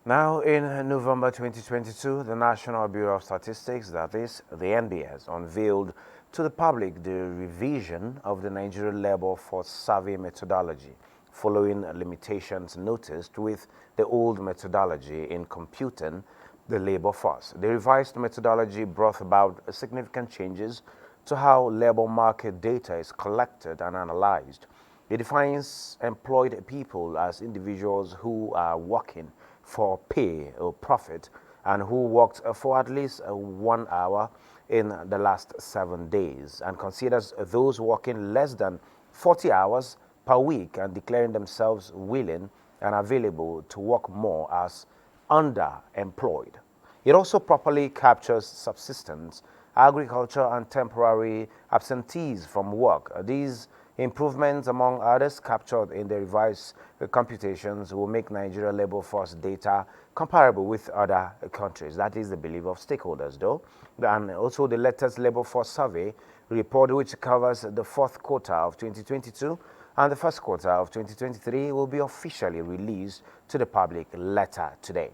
Now, in November 2022, the National Bureau of Statistics, that is, the NBS, unveiled to the public the revision of the Nigerian Labor Force Survey methodology, following limitations noticed with the old methodology in computing the labor force. The revised methodology brought about significant changes to how labor market data is collected and analyzed. It defines employed people as individuals who are working for pay or profit and who worked for at least 1 hour in the last 7 days, and considers those working less than 40 hours per week and declaring themselves willing and available to work more as underemployed. It also properly captures subsistence, agriculture, and temporary absentees from work. These improvements, among others, captured in the revised computations, will make Nigeria labor force data comparable with other countries. That is the belief of stakeholders, though. And also the latest labor force survey report, which covers the fourth quarter of 2022 and the first quarter of 2023, will be officially released to the public later today.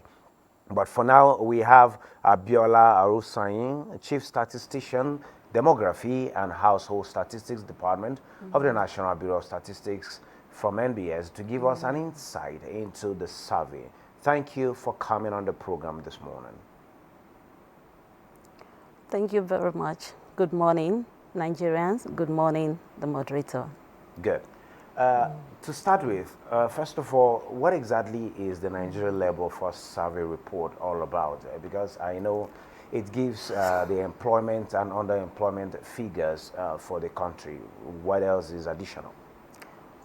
But for now, we have Abiola Arusayin, Chief Statistician, Demography and Household Statistics Department of the National Bureau of Statistics from NBS, to give us an insight into the survey. Thank you for coming on the program this morning. Thank you very much. Good morning, Nigerians. Good morning, the moderator. Good. To start with, first of all, what exactly is the Nigerian Labor Force Survey report all about? Because I know it gives the employment and underemployment figures for the country. What else is additional?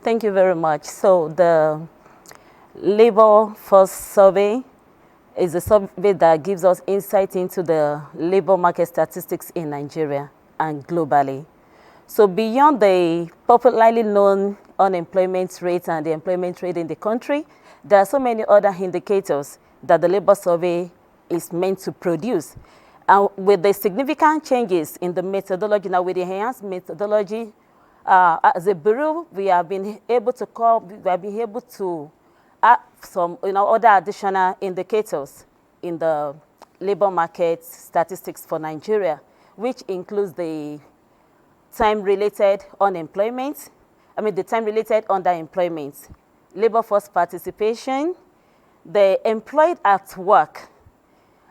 Thank you very much. So the Labor Force Survey is a survey that gives us insight into the labor market statistics in Nigeria and globally. So beyond the popularly known unemployment rate and the employment rate in the country, there are so many other indicators that the labor survey is meant to produce. And with the significant changes in the methodology, now with the enhanced methodology, as a bureau, we have been able to add some other additional indicators in the labor market statistics for Nigeria, which includes the time-related unemployment, the time-related underemployment, labor force participation, the employed at work,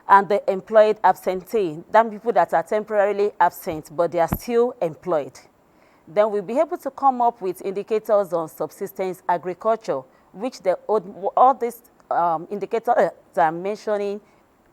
and the employed absentee, that people that are temporarily absent, but they are still employed. Then we'll be able to come up with indicators on subsistence agriculture, which all these indicators that I'm mentioning,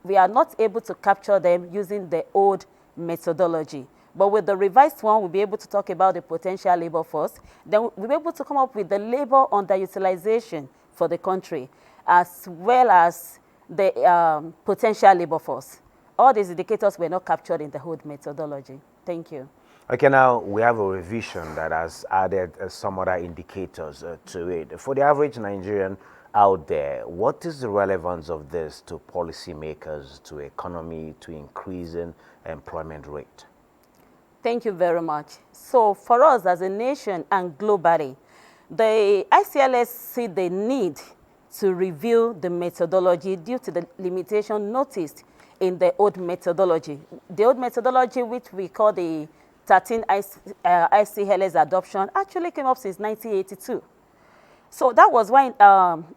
we are not able to capture them using the old methodology. But with the revised one, we'll be able to talk about the potential labor force. Then we'll be able to come up with the labor underutilization for the country, as well as the potential labor force. All these indicators were not captured in the old methodology. Thank you. Okay, now we have a revision that has added some other indicators to it. For the average Nigerian out there, what is the relevance of this to policymakers, to economy, to increasing employment rate? Thank you very much. So for us as a nation and globally, the ICLS see the need to review the methodology due to the limitation noticed in the old methodology. The old methodology, which we call the 13 ICLS adoption, actually came up since 1982. So that was why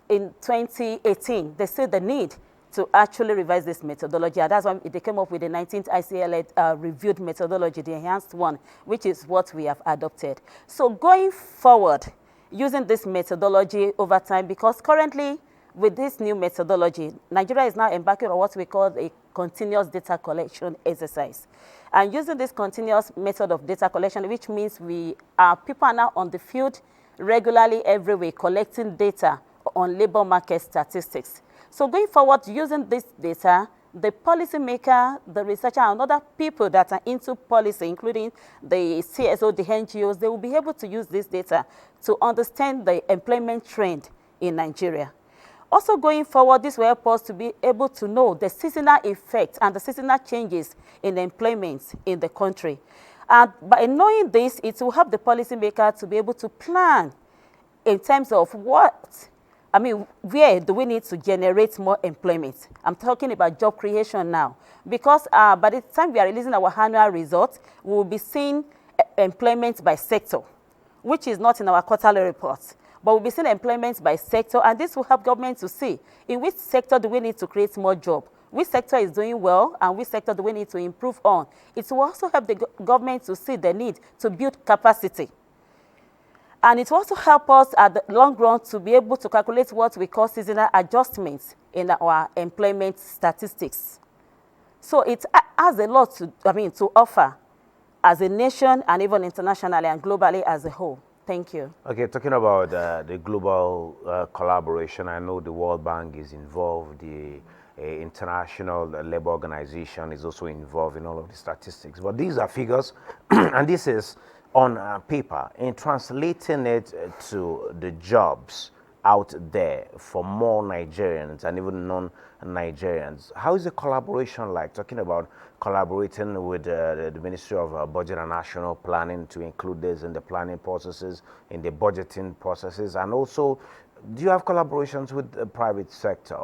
in 2018, they said the need to actually revise this methodology. And that's why they came up with the 19th ICLS reviewed methodology, the enhanced one, which is what we have adopted. So going forward, using this methodology over time, because currently with this new methodology, Nigeria is now embarking on what we call a continuous data collection exercise. And using this continuous method of data collection, which means people are now on the field regularly every week collecting data on labor market statistics. So going forward, using this data, the policymaker, the researcher, and other people that are into policy, including the CSO, the NGOs, they will be able to use this data to understand the employment trend in Nigeria. Also going forward, this will help us to be able to know the seasonal effect and the seasonal changes in employment in the country. And by knowing this, it will help the policymaker to be able to plan in terms of what I mean, where do we need to generate more employment? I'm talking about job creation now. Because by the time we are releasing our annual results, we will be seeing employment by sector, which is not in our quarterly reports. But we'll be seeing employment by sector, and this will help government to see in which sector do we need to create more jobs, which sector is doing well, and which sector do we need to improve on. It will also help the government to see the need to build capacity. And it will also help us at the long run to be able to calculate what we call seasonal adjustments in our employment statistics. So it has a lot to offer as a nation and even internationally and globally as a whole. Thank you. Okay, talking about the global collaboration, I know the World Bank is involved, the International Labour Organization is also involved in all of the statistics. But these are figures, and this is on paper. In translating it to the jobs out there for more Nigerians and even non-Nigerians, how is the collaboration like? Talking about collaborating with the Ministry of Budget and National Planning to include this in the planning processes, in the budgeting processes, and also, do you have collaborations with the private sector?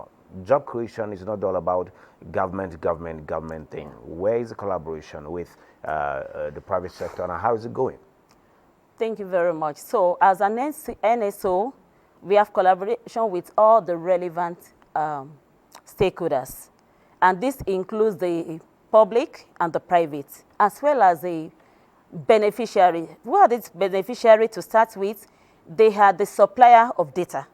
Job creation is not all about government thing. Where is the collaboration with the private sector, and how is it going? Thank you very much. So as an NSO, we have collaboration with all the relevant stakeholders. And this includes the public and the private, as well as the beneficiary. Who are these beneficiary to start with? They are the supplier of data.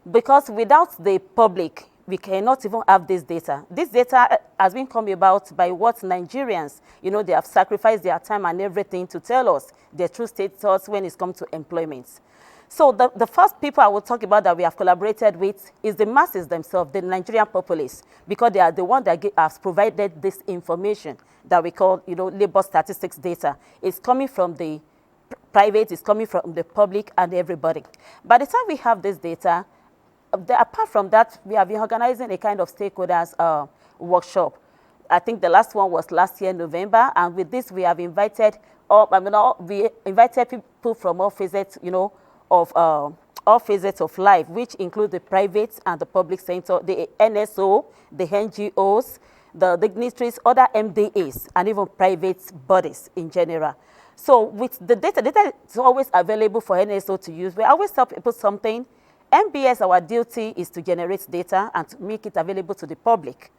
Because without the public, we cannot even have this data. This data has been come about by what Nigerians, they have sacrificed their time and everything to tell us their true status when it comes to employment. So the first people I will talk about that we have collaborated with is the masses themselves, the Nigerian populace, because they are the one that has provided this information that we call, labor statistics data. It's coming from the private, it's coming from the public and everybody. By the time we have this data, apart from that, we have been organizing a kind of stakeholders workshop. I think the last one was last year, November, and with this we have invited people from all facets, of all facets of life, which include the private and the public sector, the NSO, the NGOs, the dignitaries, other MDAs, and even private bodies in general. So with the data is always available for NSO to use. We always tell people something. MBS, our duty is to generate data and to make it available to the public.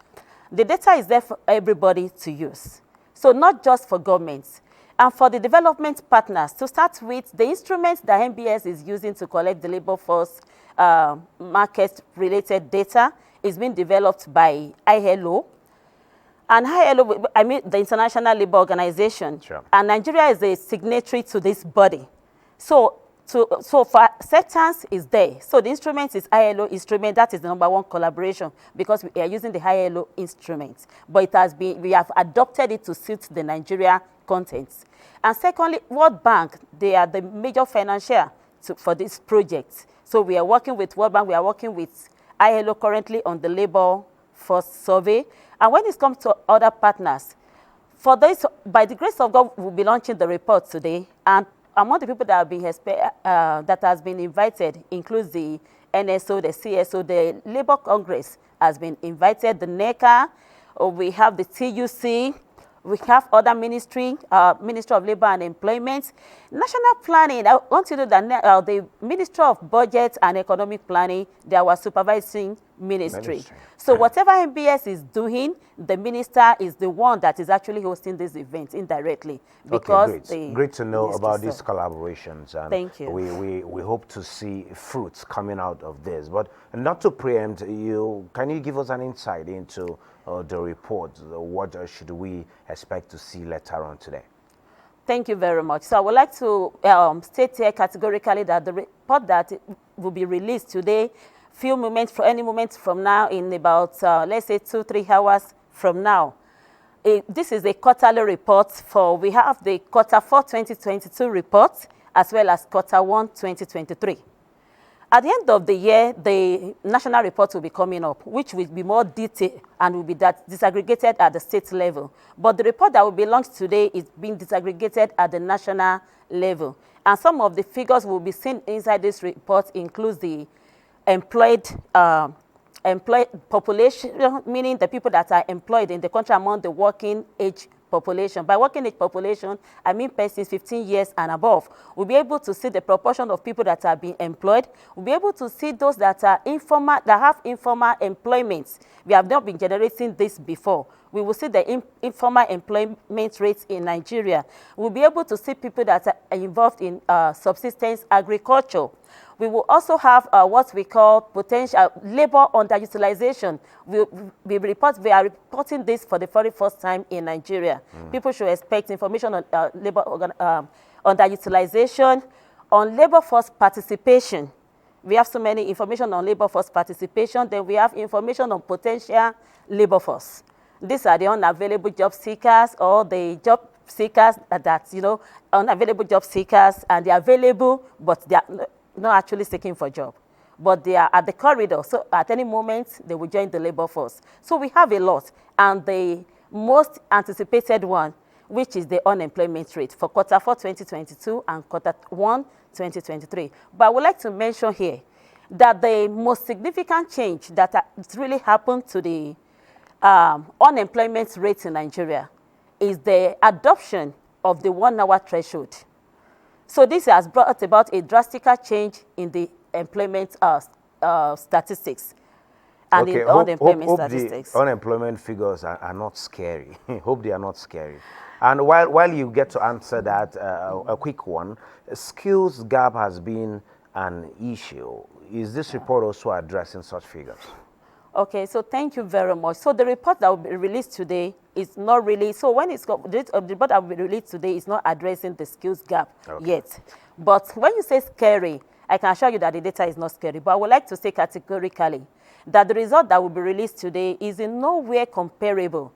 The data is there for everybody to use. So not just for governments. And for the development partners, to start with, the instruments that MBS is using to collect the labor force market-related data is being developed by ILO. And ILO, I mean the International Labour Organization. Sure. And Nigeria is a signatory to this body. So for acceptance is there. So the instrument is ILO instrument. That is the #1 collaboration because we are using the ILO instrument. But we have adopted it to suit the Nigeria contents. And secondly, World Bank, they are the major financier for this project. So we are working with World Bank. We are working with ILO currently on the labor force survey. And when it comes to other partners, for this, by the grace of God, we'll be launching the report today. And among the people that have been that has been invited includes the NSO, the CSO, the Labour Congress has been invited, the NECA, we have the TUC, we have other ministry, Ministry of Labour and Employment, National Planning. I want you to know that the Ministry of Budget and Economic Planning, they are our supervising ministry. So whatever MBS is doing, the minister is the one that is actually hosting this event indirectly. Because great to know about these collaborations. And thank you. We hope to see fruits coming out of this. But not to preempt you, can you give us an insight into the report? What should we expect to see later on today? Thank you very much. So I would like to state here categorically that the report that will be released today, any moment from now, in about, let's say, 2-3 hours from now. This is a quarterly report we have the Q4 2022 report, as well as Q1 2023. At the end of the year, the national report will be coming up, which will be more detailed and will be disaggregated at the state level. But the report that will be launched today is being disaggregated at the national level. And some of the figures will be seen inside this report includes the employed employed population, meaning the people that are employed in the country among the working age population. By working age population, I mean persons 15 years and above. We'll be able to see the proportion of people that are being employed. We'll be able to see those that are informal, that have informal employment. We have not been generating this before. We will see the informal employment rates in Nigeria. We'll be able to see people that are involved in subsistence agriculture. We will also have what we call potential labor underutilization. We are reporting this for the very first time in Nigeria. People should expect information on labor underutilization, on labor force participation. We have so many information on labor force participation. Then we have information on potential labor force. These are the unavailable job seekers, or the job seekers that unavailable job seekers, and they are available, but they are not actually seeking for a job, but they are at the corridor, so at any moment they will join the labor force. So we have a lot, and the most anticipated one, which is the unemployment rate for quarter 4 2022 and quarter 1 2023. But I would like to mention here that the most significant change that has really happened to the unemployment rate in Nigeria is the adoption of the 1 hour threshold. So this has brought about a drastic change in the employment statistics and in unemployment statistics. The unemployment figures are not scary. Hope they are not scary. And while you get to answer that, a quick one, skills gap has been an issue. Is this report also addressing such figures? Okay, so thank you very much. So the report that will be released today is not really, so when it's got, the report that will be released today is not addressing the skills gap yet. But when you say scary, I can assure you that the data is not scary. But I would like to say categorically that the result that will be released today is in no way comparable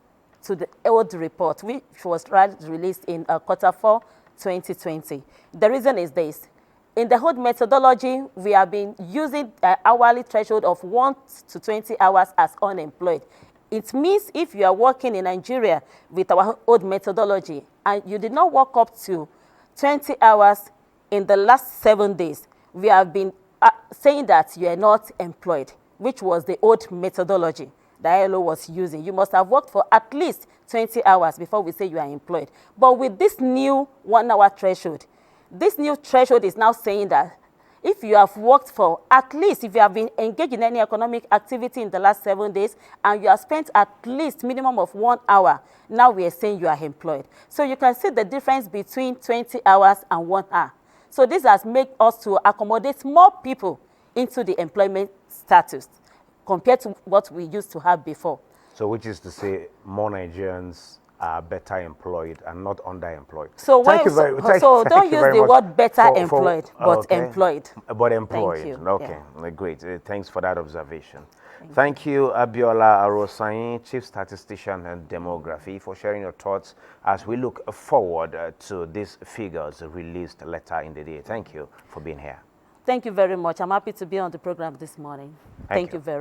to the old report, which was released in quarter 4 2020. The reason is this. In the old methodology, we have been using an hourly threshold of 1 to 20 hours as unemployed. It means if you are working in Nigeria with our old methodology and you did not work up to 20 hours in the last 7 days, we have been saying that you are not employed, which was the old methodology the ILO was using. You must have worked for at least 20 hours before we say you are employed. But with this new 1 hour threshold, this new threshold is now saying that if you have worked for at least, if you have been engaged in any economic activity in the last 7 days and you have spent at least minimum of 1 hour, now we are saying you are employed. So you can see the difference between 20 hours and 1 hour. So this has made us to accommodate more people into the employment status compared to what we used to have before. So which is to say more Nigerians are better employed and not underemployed. So don't use the word better employed, but employed. But employed. Thank you. Okay, great. Thanks for that observation. Thank you, Abiola Arosayin, Chief Statistician and Demography, for sharing your thoughts as we look forward to these figures released later in the day. Thank you for being here. Thank you very much. I'm happy to be on the program this morning. Thank you very much.